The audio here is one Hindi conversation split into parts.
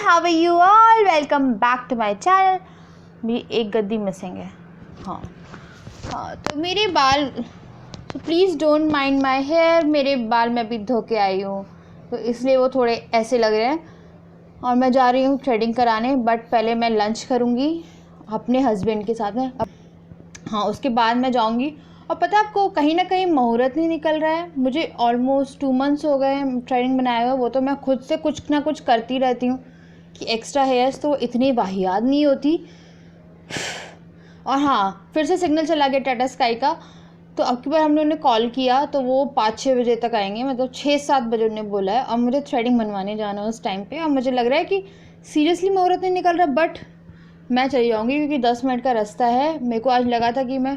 How are you all, welcome back to my channel. मेरी एक गद्दी मिसिंग है। हाँ तो मेरे बाल, तो please don't mind my hair. मेरे बाल मैं अभी धो के आई हूँ तो इसलिए वो थोड़े ऐसे लग रहे हैं और मैं जा रही हूँ थ्रेडिंग कराने। बट पहले मैं लंच करूँगी अपने हस्बैंड के साथ में। हाँ, उसके बाद मैं जाऊँगी। और पता है आपको, कहीं ना कहीं मुहूर्त नहीं निकल रहा है। मुझे ऑलमोस्ट 2 मंथ्स हो गए हैं थ्रेडिंग बनाए हुए। वो तो मैं खुद से कुछ ना कुछ करती रहती हूँ कि एक्स्ट्रा हेयर्स तो इतनी वाहियात नहीं होती। और हाँ, फिर से सिग्नल चला गया टाटा स्काई का। तो अब की बार हम लोगों ने कॉल किया तो वो 5-6 बजे तक आएंगे, मतलब 6-7 बजे उन्होंने बोला है। और मुझे थ्रेडिंग बनवाने जाना है उस टाइम पे। और मुझे लग रहा है कि सीरियसली मुहूर्त नहीं निकल रहा, बट मैं चली जाऊँगी क्योंकि 10 मिनट का रास्ता है। मेरे को आज लगा था कि मैं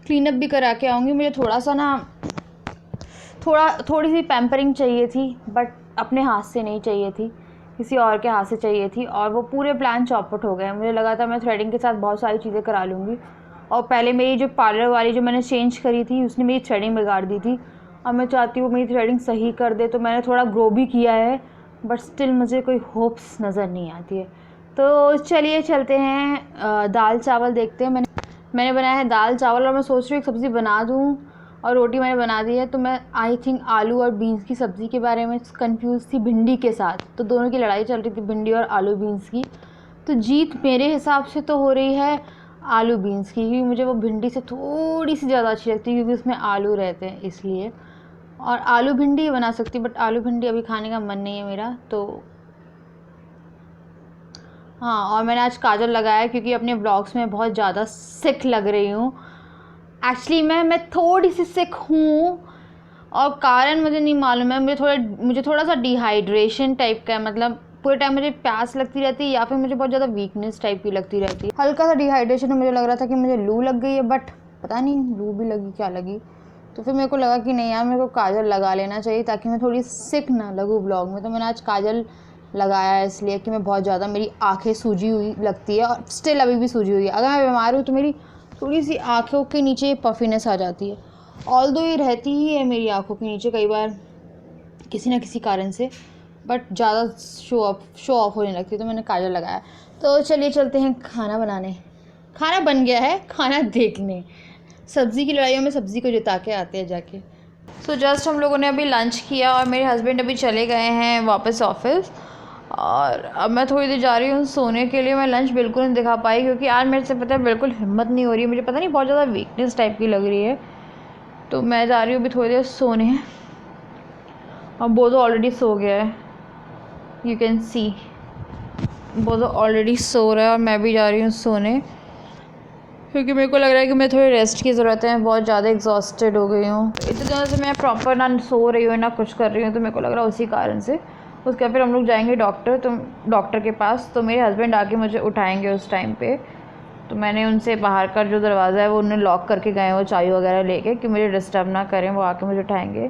क्लीनअप भी करा के आऊँगी। मुझे थोड़ा सा ना थोड़ी सी पैम्परिंग चाहिए थी, बट अपने हाथ से नहीं चाहिए थी, किसी और के हाथ से चाहिए थी। और वो पूरे प्लान चौपट हो गए। मुझे लगा था मैं थ्रेडिंग के साथ बहुत सारी चीज़ें करा लूँगी। और पहले मेरी जो पार्लर वाली जो मैंने चेंज करी थी उसने मेरी थ्रेडिंग बिगाड़ दी थी। अब मैं चाहती हूँ मेरी थ्रेडिंग सही कर दे। तो मैंने थोड़ा ग्रो भी किया है, बट स्टिल मुझे कोई होप्स नज़र नहीं आती है। तो चलिए चलते हैं, दाल चावल देखते हैं। मैंने बनाया है दाल चावल और मैं सोच रही हूँ एक सब्ज़ी बना दूँ। और रोटी मैंने बना दी है। तो मैं आई थिंक आलू और बीन्स की सब्ज़ी के बारे में कंफ्यूज थी भिंडी के साथ। तो दोनों की लड़ाई चल रही थी, भिंडी और आलू बीन्स की। तो जीत मेरे हिसाब से तो हो रही है आलू बीन्स की, क्योंकि मुझे वो भिंडी से थोड़ी सी ज़्यादा अच्छी लगती है क्योंकि उसमें आलू रहते हैं इसलिए। और आलू भिंडी बना सकती, बट आलू भिंडी अभी खाने का मन नहीं है मेरा। तो हाँ, और मैंने आज काजल लगाया क्योंकि अपने ब्लॉग्स में बहुत ज़्यादा सिक लग रही हूँ। एक्चुअली मैं थोड़ी सी सिक हूँ और कारण मुझे नहीं मालूम है। मुझे थोड़ा सा डिहाइड्रेशन टाइप का है, मतलब पूरे टाइम मुझे प्यास लगती रहती है या फिर मुझे बहुत ज़्यादा वीकनेस टाइप की लगती रहती है। हल्का सा डिहाइड्रेशन है। मुझे लग रहा था कि मुझे लू लग गई है, बट पता नहीं लू भी लगी क्या लगी। तो फिर मेरे को लगा कि नहीं यार, मेरे को काजल लगा लेना चाहिए ताकि मैं थोड़ी सिक ना लगूँ ब्लॉग में। तो मैंने आज काजल लगाया है इसलिए कि मैं बहुत ज़्यादा, मेरी आँखें सूजी हुई लगती है और स्टिल अभी भी सूजी हुई है। अगर मैं बीमार हूँ तो मेरी थोड़ी सी आँखों के नीचे पफीनेस आ जाती है। ऑल्दो ये रहती ही है मेरी आँखों के नीचे कई बार किसी न किसी कारण से, बट ज़्यादा शो ऑफ होने लगती है। तो मैंने काजल लगाया। तो चलिए चलते हैं खाना बनाने। खाना बन गया है, खाना देखने। सब्ज़ी की लड़ाइयों में सब्ज़ी को जिता के आते हैं जाके। सो जस्ट हम लोगों ने अभी लंच किया और मेरे हस्बैंड अभी चले गए हैं वापस ऑफिस। और अब मैं थोड़ी देर जा रही हूँ सोने के लिए। मैं लंच बिल्कुल नहीं दिखा पाई क्योंकि आज मेरे से पता है बिल्कुल हिम्मत नहीं हो रही है। मुझे पता नहीं बहुत ज़्यादा वीकनेस टाइप की लग रही है। तो मैं जा रही हूँ अभी थोड़ी देर सोने। और वो तो ऑलरेडी सो गया है, यू कैन सी। वो तो ऑलरेडी सो रहा है और मैं भी जा रही हूँ सोने क्योंकि मेरे को लग रहा है कि मैं थोड़ी रेस्ट की ज़रूरत है। बहुत ज़्यादा एग्जॉस्टेड हो गई हूँ। इतने दिनों से मैं प्रॉपर ना सो रही हूँ ना कुछ कर रही हूँ, तो मेरे को लग रहा है उसी कारण से। उसके बाद फिर हम लोग जाएंगे डॉक्टर के पास। तो मेरे हस्बैंड आके मुझे उठाएंगे उस टाइम पे। तो मैंने उनसे बाहर का जो दरवाज़ा है वो उन्हें लॉक करके गए, वो चाय वगैरह लेके कि मुझे डिस्टर्ब ना करें, वो आके मुझे उठाएंगे।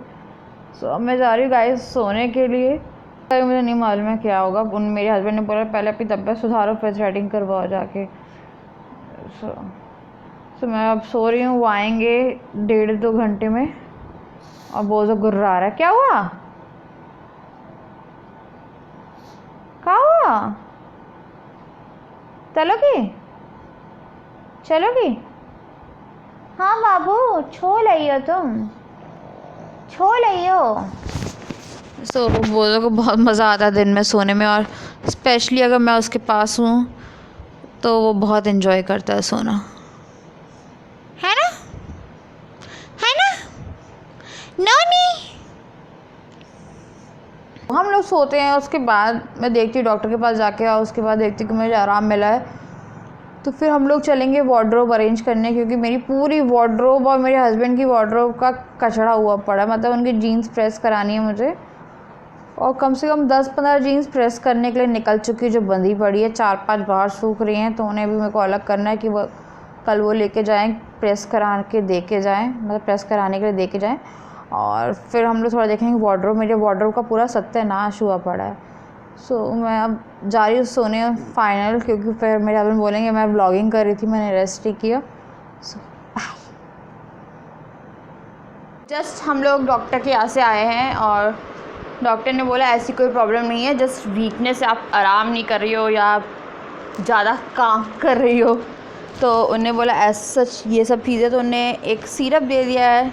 सो अब मैं जा रही हूँ गाइस सोने के लिए। मुझे नहीं मालूम है क्या होगा। मेरे हस्बैंड ने बोला पहले अपनी तबीयत सुधारो फिर थ्रेडिंग करवाओ जाके। सो मैं अब सो रही हूँ। वो आएंगे 1.5-2 घंटे में। और वो जो गुर्रा रहा है, क्या हुआ, क्या हुआ? चलोगी? हाँ बाबू, छो लियो तुम, छो लियो। सो वो को बहुत मज़ा आता है दिन में सोने में, और स्पेशली अगर मैं उसके पास हूँ तो वो बहुत इन्जॉय करता है सोना, है ना? है ना नॉनी? हम लोग सोते हैं, उसके बाद मैं देखती हूँ डॉक्टर के पास जाके, और उसके बाद देखती हूँ कि मुझे आराम मिला है तो फिर हम लोग चलेंगे वार्डरोब अरेंज करने। क्योंकि मेरी पूरी वार्डरोब और मेरे हस्बैंड की वार्डरोब का कचड़ा हुआ पड़ा, मतलब उनकी जीन्स प्रेस करानी है मुझे। और कम से कम 10-15 जीन्स प्रेस करने के लिए निकल चुकी, जो बंधी पड़ी है। 4-5 बाहर सूख रही हैं, तो उन्हें भी मेरे को अलग करना है कि वो कल वो लेके जाएं, प्रेस करा के दे के जाएँ, मतलब प्रेस कराने के लिए दे के जाएँ। और फिर हम लोग थोड़ा देखेंगे वार्डरोब। मेरे वार्डरोब का पूरा सत्यानाश हुआ पड़ा है। सो मैं अब जा रही हूँ सोने फाइनल, क्योंकि फिर मेरे हस्बैंड बोलेंगे मैं व्लॉगिंग कर रही थी, मैंने रेस्ट ही किया। सो जस्ट हम लोग डॉक्टर के यहाँ से आए हैं और डॉक्टर ने बोला ऐसी कोई प्रॉब्लम नहीं है, जस्ट वीकनेस, आप आराम नहीं कर रही हो या ज़्यादा काम कर रही हो। तो उन्होंने बोला ऐसा सच ये सब चीज़ें, तो उन्होंने एक सिरप दे दिया है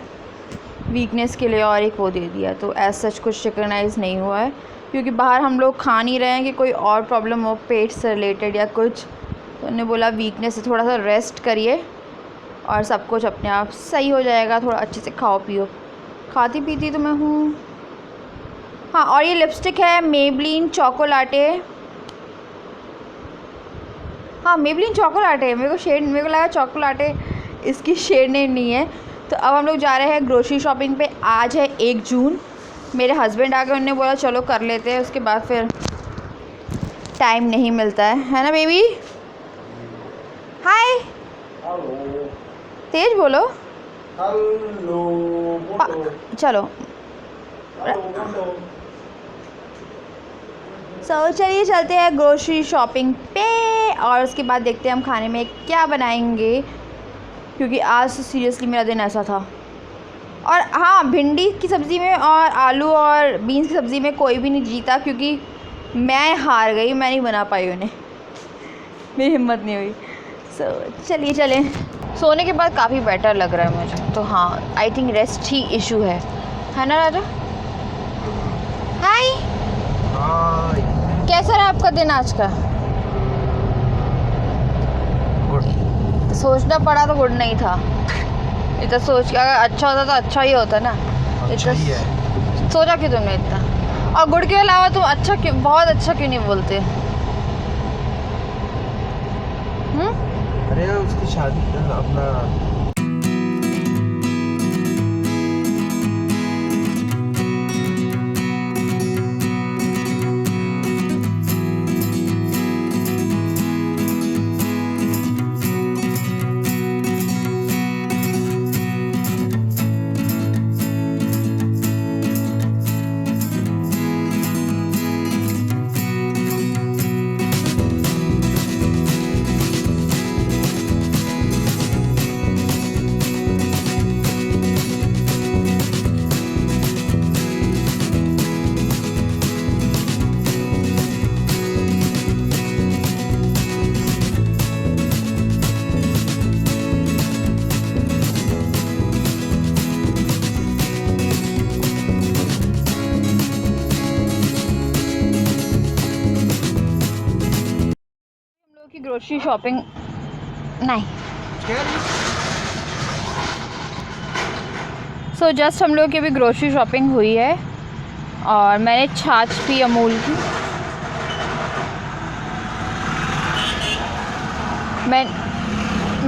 वीकनेस के लिए और एक वो दे दिया। तो ऐसा सच कुछ रिकगनाइज़ नहीं हुआ है, क्योंकि बाहर हम लोग खा नहीं रहे हैं कि कोई और प्रॉब्लम हो पेट से रिलेटेड या कुछ। तो उन्होंने बोला वीकनेस से थोड़ा सा रेस्ट करिए और सब कुछ अपने आप सही हो जाएगा, थोड़ा अच्छे से खाओ पियो। खाती पीती तो मैं हूँ। हाँ, और ये लिपस्टिक है मेबलिन चॉकोलाटे। हाँ, मेबलिन चॉकोलाटे, मेरे को लगा चॉकोलाटे इसकी शेड नेम नहीं है। तो अब हम लोग जा रहे हैं ग्रोसरी शॉपिंग पे। आज है 1 जून। मेरे हस्बैंड आ गए, उन्होंने बोला चलो कर लेते हैं, उसके बाद फिर टाइम नहीं मिलता है ना बेबी। हाय, तेज बोलो। हेलो चलो चलिए चलते हैं ग्रोसरी शॉपिंग पे, और उसके बाद देखते हैं हम खाने में क्या बनाएंगे, क्योंकि आज सीरियसली मेरा दिन ऐसा था। और हाँ, भिंडी की सब्ज़ी में और आलू और बीन्स की सब्ज़ी में कोई भी नहीं जीता, क्योंकि मैं हार गई, मैं नहीं बना पाई उन्हें, मेरी हिम्मत नहीं हुई। चलिए चलें। सोने के बाद काफ़ी बेटर लग रहा है मुझे तो। हाँ, I think rest he issue है ना राजा। हाय, कैसा रहा आपका दिन आज का? गुड। सोचना पड़ा तो गुड नहीं था। इतना सोच के अगर अच्छा होता तो अच्छा ही होता ना। अच्छा ही है। सोचा क्यों तुमने इतना? और गुड के अलावा तुम अच्छा क्यों, बहुत अच्छा क्यों नहीं बोलते? अरे उसकी शादी अपना की ग्रोसरी शॉपिंग नहीं। सो जस्ट हम लोग की अभी ग्रोसरी शॉपिंग हुई है और मैंने छाछ पी अमूल की।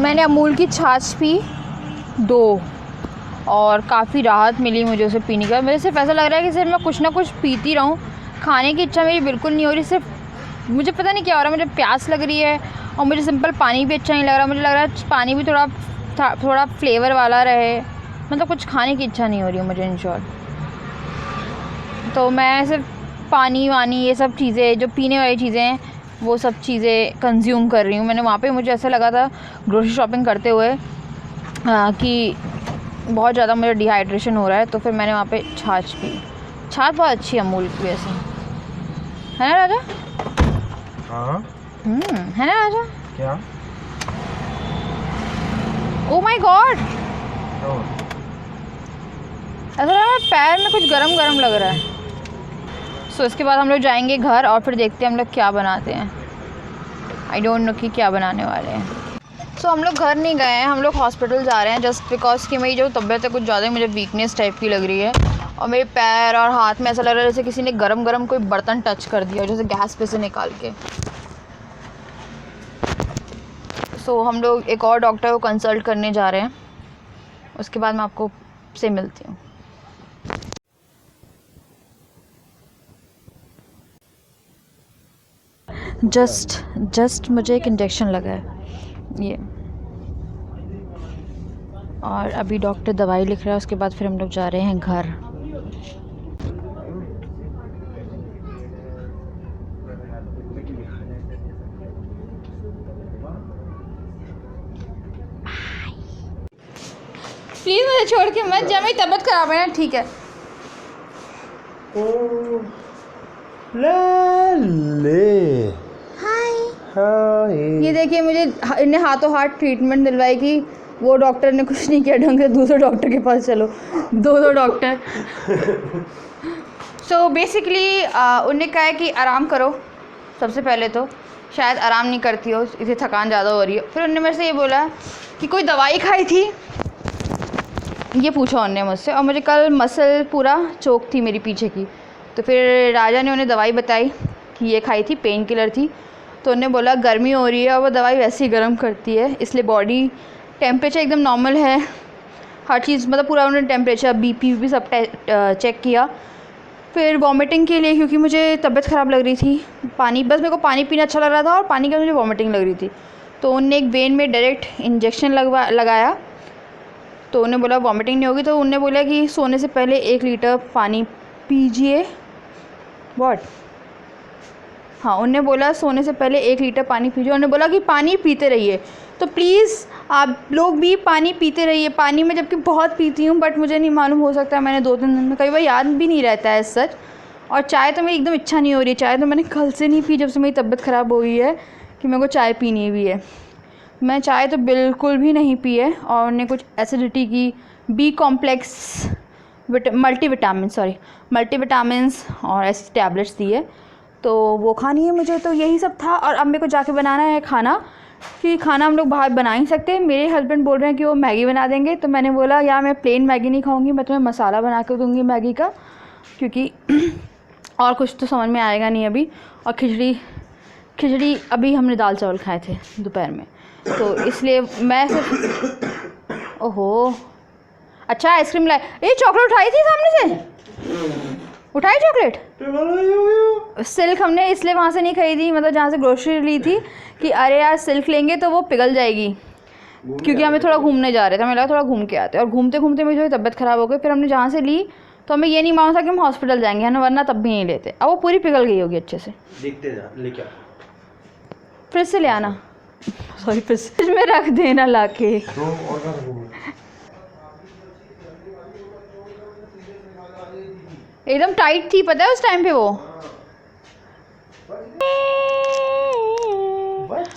मैंने अमूल की छाछ पी 2 और काफ़ी राहत मिली मुझे उसे पीने का। मुझे सिर्फ ऐसा लग रहा है कि सिर्फ मैं कुछ ना कुछ पीती रहूँ, खाने की इच्छा मेरी बिल्कुल नहीं हो रही। सिर्फ मुझे पता नहीं क्या हो रहा है, मुझे प्यास लग रही है और मुझे सिंपल पानी भी अच्छा नहीं लग रहा। मुझे लग रहा है पानी भी थोड़ा फ्लेवर वाला रहे, मतलब कुछ खाने की इच्छा नहीं हो रही है मुझे इन शॉर्ट। तो मैं सिर्फ पानी वानी ये सब चीज़ें जो पीने वाली चीज़ें हैं वो सब चीज़ें कंज्यूम कर रही हूँ। मैंने वहाँ पे मुझे ऐसा लगा था ग्रोसरी शॉपिंग करते हुए कि बहुत ज़्यादा मुझे डिहाइड्रेशन हो रहा है, तो फिर मैंने वहाँ पे छाछ पी। छाछ बहुत अच्छी है अमूल की वैसे, है ना राजा? हाँ है ना राजा? क्या? ओ माय गॉड, ऐसा लग रहा है पैर में कुछ गरम गरम लग रहा है। सो इसके बाद हम लोग जाएंगे घर और फिर देखते हैं हम लोग क्या बनाते हैं। आई डोंट नो कि क्या बनाने वाले हैं। सो हम लोग घर नहीं गए हैं, हम लोग हॉस्पिटल जा रहे हैं जस्ट बिकॉज कि मेरी जो तबीयत है कुछ ज़्यादा ही मुझे वीकनेस टाइप की लग रही है और मेरे पैर और हाथ में ऐसा लग रहा है जैसे किसी ने गरम गरम कोई बर्तन टच कर दिया जैसे गैस पे से निकाल के। सो हम लोग एक और डॉक्टर को कंसल्ट करने जा रहे हैं, उसके बाद मैं आपको से मिलती हूँ। जस्ट मुझे एक इंजेक्शन लगा है ये, और अभी डॉक्टर दवाई लिख रहा है, उसके बाद फिर हम लोग जा रहे हैं घर। प्लीज़ मुझे छोड़ के मत जा, मेरी तबीयत खराब है ना। ठीक है ले हाय ये देखिए मुझे इन्हें हाथों हाथ ट्रीटमेंट दिलवाई कि वो डॉक्टर ने कुछ नहीं किया ढंग से, दूसरे डॉक्टर के पास चलो, दो डॉक्टर। सो बेसिकली उन्होंने कहा है कि आराम करो सबसे पहले, तो शायद आराम नहीं करती हो, इसे थकान ज़्यादा हो रही है। फिर उन्होंने मेरे से ये बोला कि कोई दवाई खाई थी, ये पूछा उन्होंने मुझसे, और मुझे कल मसल पूरा चोक थी मेरी पीछे की। तो फिर राजा ने उन्हें दवाई बताई कि ये खाई थी, पेन किलर थी। तो उन्होंने बोला गर्मी हो रही है और वो दवाई वैसे ही गर्म करती है, इसलिए बॉडी टेम्परेचर एकदम नॉर्मल है, हर चीज़ मतलब पूरा उन्होंने टेम्परेचर बीपी भी सब चेक किया। फिर वॉमिटिंग के लिए, क्योंकि मुझे तबीयत ख़राब लग रही थी, पानी, बस मेरे को पानी पीना अच्छा लग रहा था और पानी के मुझे वॉमिटिंग लग रही थी, तो उनने एक वेन में डायरेक्ट इंजेक्शन लगाया। तो उन्हें बोला वॉमिटिंग नहीं होगी, तो उन्होंने बोला कि सोने से पहले 1 लीटर पानी पीजिए। व्हाट? हाँ, उन्होंने बोला सोने से पहले 1 लीटर पानी पीजिए। उन्होंने बोला कि पानी पीते रहिए, तो प्लीज़ आप लोग भी पानी पीते रहिए। पानी मैं जबकि बहुत पीती हूँ, बट मुझे नहीं मालूम, हो सकता है मैंने 2-3 दिन में, कई बार याद भी नहीं रहता है सच। और चाय तो मेरी एकदम इच्छा नहीं हो रही है, चाय तो मैंने कल से नहीं पी जब से मेरी तबीयत ख़राब हो गई है कि मेरे को चाय पीनी भी है। मैं चाय तो बिल्कुल भी नहीं पी है। और उन्हें कुछ एसिडिटी की बी कॉम्प्लेक्स मल्टीविटामिन्स और ऐसी टैबलेट्स दी है, तो वो खानी है मुझे। तो यही सब था। और अब मेरे को जाके बनाना है खाना, कि खाना हम लोग बाहर बना ही सकते। मेरे हस्बैंड बोल रहे हैं कि वो मैगी बना देंगे, तो मैंने बोला यार मैं प्लेन मैगी नहीं खाऊंगी, मैं तुम्हें मसाला बना के दूंगी मैगी का, क्योंकि और कुछ तो समझ में आएगा नहीं अभी। और खिचड़ी अभी हमने दाल चावल खाए थे दोपहर में, तो इसलिए मैं सिर्फ ओहो अच्छा आइसक्रीम लाए। ये चॉकलेट उठाई थी सामने से, उठाई चॉकलेट सिल्क हमने इसलिए वहाँ से नहीं खरीदी, मतलब जहाँ से ग्रोसरी ली थी, कि अरे यार सिल्क लेंगे तो वो पिघल जाएगी, क्योंकि हमें थोड़ा घूमने जा रहे थे, हमें लगा थोड़ा घूम के आते। और घूमते घूमते मेरी थोड़ी तबीयत ख़राब हो गई। फिर हमने जहाँ से ली तो हमें ये नहीं मालूम था कि हम हॉस्पिटल जाएंगे, है ना, वरना तब भी नहीं लेते। अब वो पूरी पिघल गई होगी अच्छे से। देखते जा, लेके आ, फिर से ले आना, सॉरी, फिर से में रख देना ला के। एकदम टाइट थी, पता है उस टाइम पे वो।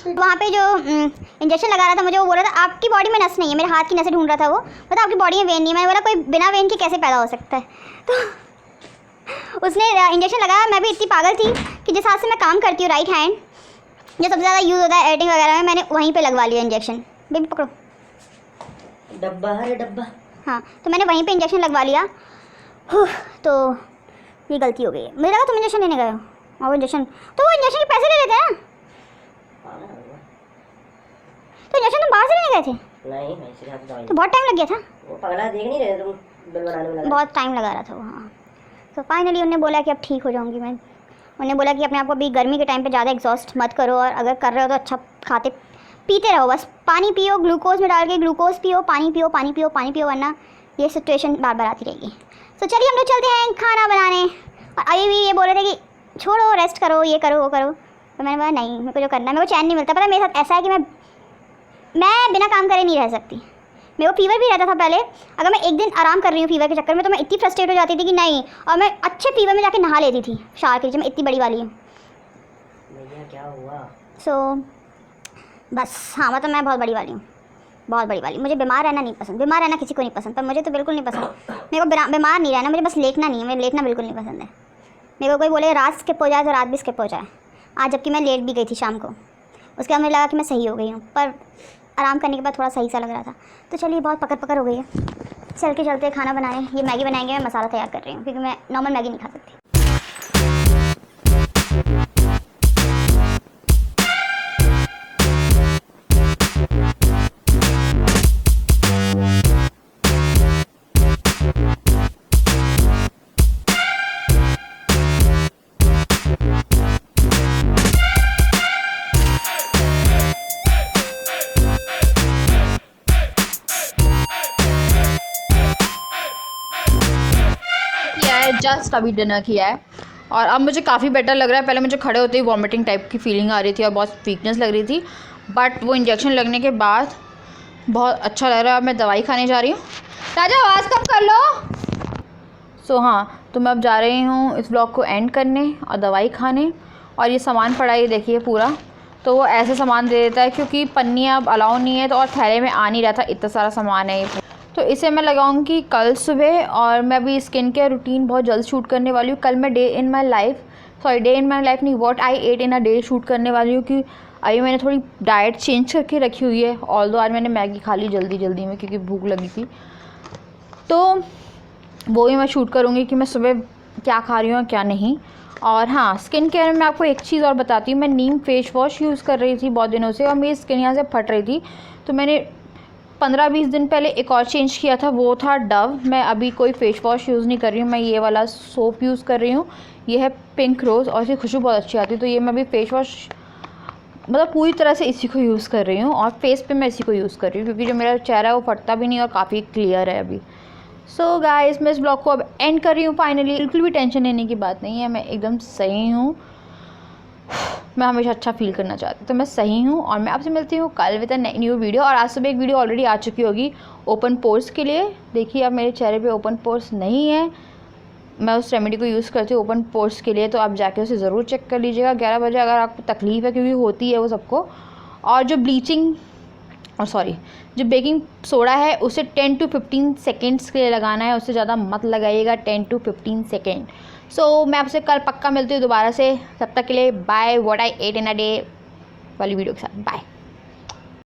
वहाँ पे जो इंजेक्शन लगा रहा था मुझे, वो बोल रहा था आपकी बॉडी में नस नहीं है, मेरे हाथ की नसें ढूंढ रहा था वो, मतलब आपकी बॉडी में वेन नहीं है। मैंने बोला कोई बिना वेन के कैसे पैदा हो सकता है। तो उसने इंजेक्शन लगाया। मैं भी इतनी पागल थी कि जिस हाथ से मैं काम करती हूँ, राइट हैंड, जो सबसे ज़्यादा यूज़ होता है एडिटिंग वगैरह में, मैंने वहीं पर लगवा लिया इंजेक्शन। बेबी पकड़ो, डब्बा है डब्बा। हाँ, तो मैंने वहीं पर इंजेक्शन लगवा लिया। तो ये गलती हो गई है। मुझे लगा तुम इंजेक्शन लेने गए हो, और वो इंजेक्शन, तो वो इंजेक्शन के पैसे ले लेते हैं। तो इंजेक्शन तुम बाहर से लेने गए थे? नहीं, मैं इसलिए हाथ दवाई, तो बहुत टाइम लग गया था। वो पगला देख नहीं रहे तुम, बिल बनाने में लगा बहुत टाइम लगा रहा था वो। हाँ, तो फाइनली उन्होंने बोला कि अब ठीक हो जाऊंगी मैं। उन्होंने बोला कि अपने आप को भी गर्मी के टाइम पे ज़्यादा एग्जॉस्ट मत करो, और अगर कर रहे हो तो अच्छा खाते पीते रहो, बस पानी पियो, ग्लूकोज में डाल के ग्लूकोज पियो, पानी पियो, पानी पियो, पानी पियो, वरना ये सिचुएशन बार बार आती रहेगी। तो चलिए हम लोग चलते हैं खाना बनाने। और अभी भी ये बोल रहे थे कि छोड़ो, रेस्ट करो, ये करो, वो करो। तो मैंने बोला नहीं, मेरे को जो करना है, मेरे को चैन नहीं मिलता। पता है मेरे साथ ऐसा है कि मैं बिना काम करे नहीं रह सकती। मेरे को फीवर भी रहता था पहले। अगर मैं एक दिन आराम कर रही हूँ फीवर के चक्कर में, तो मैं इतनी फ्रस्ट्रेट हो जाती थी कि नहीं, और मैं अच्छे फीवर में जाके नहा लेती थी शावर के नीचे। मैं इतनी बड़ी वाली हूँ। भैया क्या हुआ? बस हाँ, मतलब मैं बहुत बड़ी वाली हूँ, बहुत बड़ी वाली। मुझे बीमार रहना नहीं पसंद, बीमार रहना किसी को नहीं पसंद, पर मुझे तो बिल्कुल नहीं पसंद। मेरे को बीमार नहीं रहना, मुझे बस लेटना नहीं है, मुझे लेटना बिल्कुल नहीं पसंद है। मेरे को कोई बोले रात स्किप हो जाए तो रात भी स्किप हो जाए। आज जबकि मैं लेट भी गई थी शाम को, उसके बाद मुझे लगा कि मैं सही हो गई हूँ, पर आराम करने के बाद थोड़ा सही सा लग रहा था। तो चलिए बहुत पकड़ हो गई है, चलते खाना बनाने। ये मैगी बनाएंगे, मैं मसाला तैयार कर रही हूँ, क्योंकि मैं नॉर्मल मैगी नहीं खा सकती। जस्ट अभी डिनर किया है और अब मुझे काफ़ी बेटर लग रहा है। पहले मुझे खड़े होते ही वॉमिटिंग टाइप की फीलिंग आ रही थी और बहुत वीकनेस लग रही थी, बट वो इंजेक्शन लगने के बाद बहुत अच्छा लग रहा है। अब मैं दवाई खाने जा रही हूँ। राजा आवाज़ कम कर लो, सो हाँ, तो मैं अब जा रही हूँ इस ब्लॉग को एंड करने और दवाई खाने। और ये सामान पड़ा है, ये देखिए पूरा, तो वो ऐसे सामान दे देता है क्योंकि पन्नियाँ अब अलाउ नहीं है, तो और थैले में आ नहीं रहा था, इतना सारा सामान है ये। तो इसे मैं लगाऊंगी कल सुबह। और मैं अभी स्किन केयर रूटीन बहुत जल्द शूट करने वाली हूँ। कल मैं डे इन माई लाइफ नहीं, what I ate in a day shoot करने वाली हूँ। कि अभी मैंने थोड़ी डाइट चेंज करके रखी हुई है। ऑल्दो आज मैंने मैगी खा ली जल्दी में क्योंकि भूख लगी थी, तो वो ही मैं शूट करूँगी कि मैं सुबह क्या खा रही हूँ और क्या नहीं। और हाँ, स्किन केयर में आपको एक चीज़ और बताती हूँ। मैं नीम फेस वॉश यूज़ कर रही थी बहुत दिनों से और मेरी स्किन यहाँ से फट रही थी, तो मैंने 15-20 दिन पहले एक और चेंज किया था, वो था डव। मैं अभी कोई फेस वॉश यूज़ नहीं कर रही हूँ, मैं ये वाला सोप यूज़ कर रही हूँ। ये है पिंक रोज़ और इसकी खुशबू बहुत अच्छी आती है। तो ये मैं अभी फेस वॉश मतलब पूरी तरह से इसी को यूज़ कर रही हूँ और फेस पे मैं इसी को यूज़ कर रही हूँ क्योंकि जो मेरा चेहरा है वो फटता भी नहीं और काफ़ी क्लियर है अभी। सो गाइस, मैं इस ब्लॉग को अब एंड कर रही हूँ फाइनली। बिल्कुल भी टेंशन लेने की बात नहीं है, मैं एकदम सही हूँ। मैं हमेशा अच्छा फील करना चाहती हूँ, तो मैं सही हूँ। और मैं आपसे मिलती हूँ कल विद अ न्यू वीडियो। और आज सुबह एक वीडियो ऑलरेडी आ चुकी होगी ओपन पोर्स के लिए। देखिए अब मेरे चेहरे पे ओपन पोर्स नहीं है, मैं उस रेमेडी को यूज़ करती हूँ ओपन पोर्स के लिए, तो आप जाके उसे ज़रूर चेक कर लीजिएगा 11 बजे अगर आपको तकलीफ़ है, क्योंकि होती है वो सबको। और जो जो बेकिंग सोडा है उसे 10 to 15 सेकेंड्स के लिए लगाना है, उससे ज़्यादा मत लगाइएगा, 10 to 15 सेकेंड। सो मैं आपसे कल पक्का मिलती हूँ दोबारा से। तब तक के लिए bye. What I ate in a day वाली वीडियो के साथ बाय।